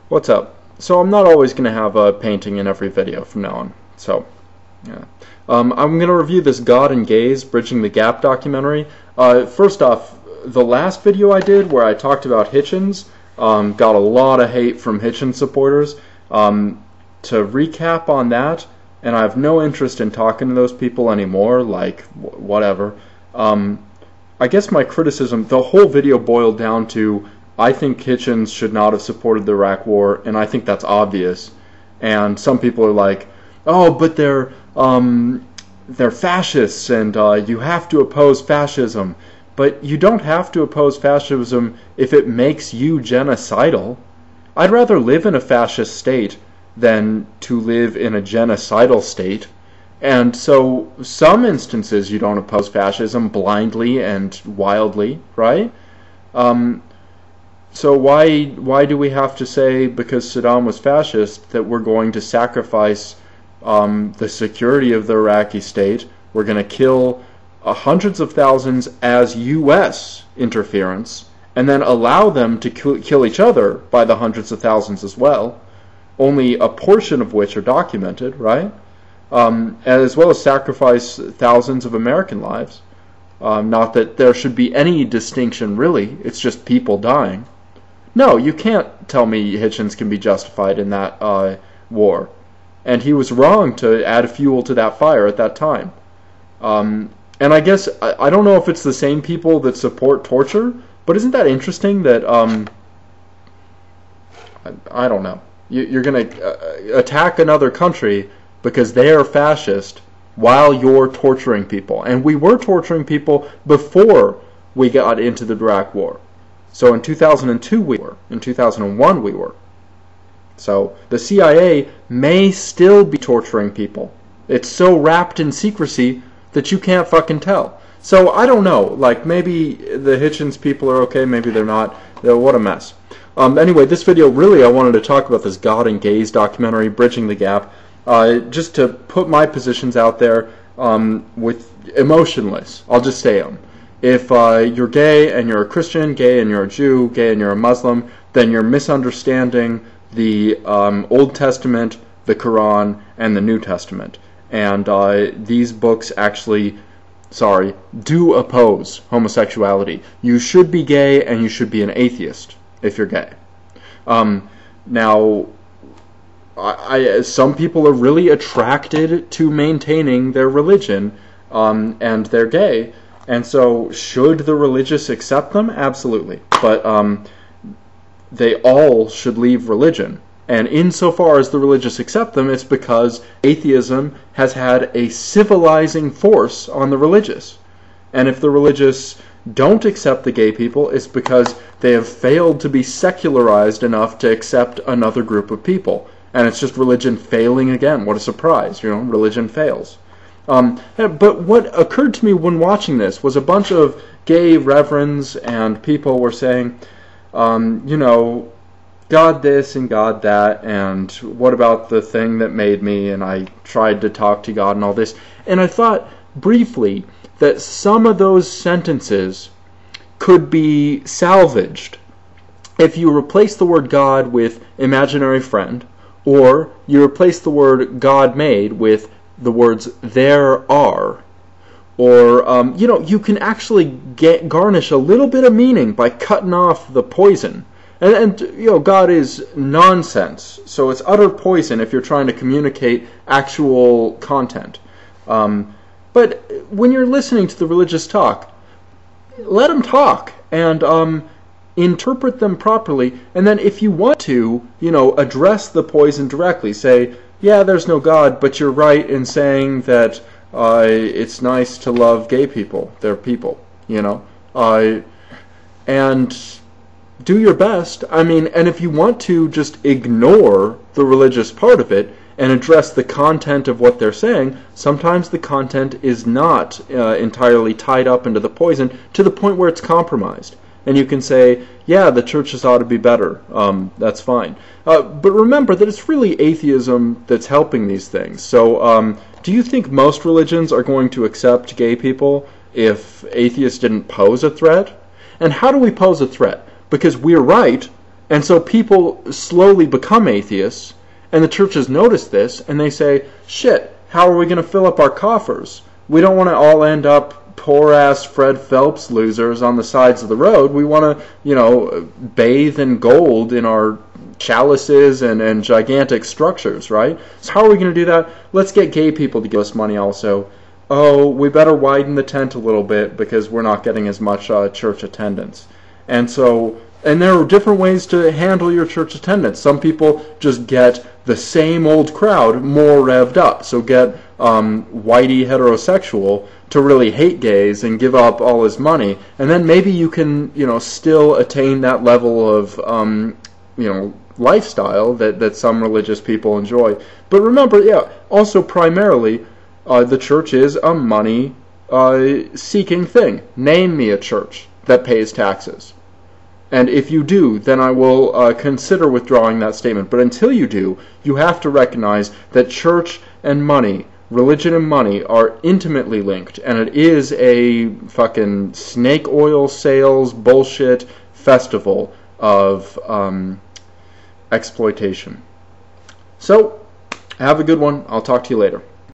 What's up? So I'm not always going to have a painting in every video from now on. So, yeah. I'm going to review this God and Gaze, Bridging the Gap documentary. First off, the last video I did where I talked about Hitchens got a lot of hate from Hitchens supporters. To recap on that, and I have no interest in talking to those people anymore, like, whatever. I guess my criticism, the whole video boiled down to, I think Hitchens should not have supported the Iraq War, and I think that's obvious. And some people are like, oh, but they're fascists, and you have to oppose fascism. But you don't have to oppose fascism if it makes you genocidal. I'd rather live in a fascist state than to live in a genocidal state. And so, some instances you don't oppose fascism blindly and wildly, right? So why do we have to say, because Saddam was fascist, that we're going to sacrifice the security of the Iraqi state? We're going to kill hundreds of thousands as U.S. interference, and then allow them to kill each other by the hundreds of thousands as well, only a portion of which are documented, right? As well as sacrifice thousands of American lives. Not that there should be any distinction, really. It's just people dying. No, you can't tell me Hitchens can be justified in that war. And he was wrong to add fuel to that fire at that time. And I guess, I don't know if it's the same people that support torture, but isn't that interesting that, I don't know. You're going to attack another country because they are fascist while you're torturing people. And we were torturing people before we got into the Iraq War. So in 2002 we were. In 2001 we were. So the CIA may still be torturing people. It's so wrapped in secrecy that you can't fucking tell. So I don't know. Like, maybe the Hitchens people are okay, maybe they're not. What a mess. Anyway, this video, really I wanted to talk about this God and Gaze documentary, Bridging the Gap. Just to put my positions out there with emotionless. I'll just say them. If you're gay and you're a Christian, gay and you're a Jew, gay and you're a Muslim, then you're misunderstanding the Old Testament, the Quran, and the New Testament. And these books actually, do oppose homosexuality. You should be gay and you should be an atheist if you're gay. Now, some people are really attracted to maintaining their religion, and they're gay, and so should the religious accept them? Absolutely. But they all should leave religion. And insofar as the religious accept them, it's because atheism has had a civilizing force on the religious. And if the religious don't accept the gay people, it's because they have failed to be secularized enough to accept another group of people. And it's just religion failing again. What a surprise, religion fails. But what occurred to me when watching this was a bunch of gay reverends and people were saying, God this and God that, and what about the thing that made me, and I tried to talk to God and all this. And I thought briefly that some of those sentences could be salvaged if you replace the word God with imaginary friend, or you replace the word God made with the words there are. Or, you can actually garnish a little bit of meaning by cutting off the poison. And God is nonsense, so it's utter poison if you're trying to communicate actual content. But when you're listening to the religious talk, let them talk and interpret them properly. And then if you want to, address the poison directly, say, yeah, there's no God, but you're right in saying that it's nice to love gay people. They're people, and do your best. And if you want to just ignore the religious part of it and address the content of what they're saying, sometimes the content is not entirely tied up into the poison to the point where it's compromised. And you can say, yeah, the churches ought to be better. That's fine. But remember that it's really atheism that's helping these things. So do you think most religions are going to accept gay people if atheists didn't pose a threat? And how do we pose a threat? Because we're right, And so people slowly become atheists, and the churches notice this, and they say, shit, how are we going to fill up our coffers? We don't want to all end up poor-ass Fred Phelps losers on the sides of the road. We want to, bathe in gold in our chalices and gigantic structures, right? So how are we going to do that? Let's get gay people to give us money also. Oh, we better widen the tent a little bit because we're not getting as much church attendance. And there are different ways to handle your church attendance. Some people just get the same old crowd more revved up. So get whitey heterosexual to really hate gays and give up all his money. And then maybe you can, still attain that level of, lifestyle that some religious people enjoy. But remember, also primarily, the church is a money-seeking thing. Name me a church that pays taxes. And if you do, then I will consider withdrawing that statement. But until you do, you have to recognize that church and money, religion and money, are intimately linked. And it is a fucking snake oil sales bullshit festival of exploitation. So, have a good one. I'll talk to you later.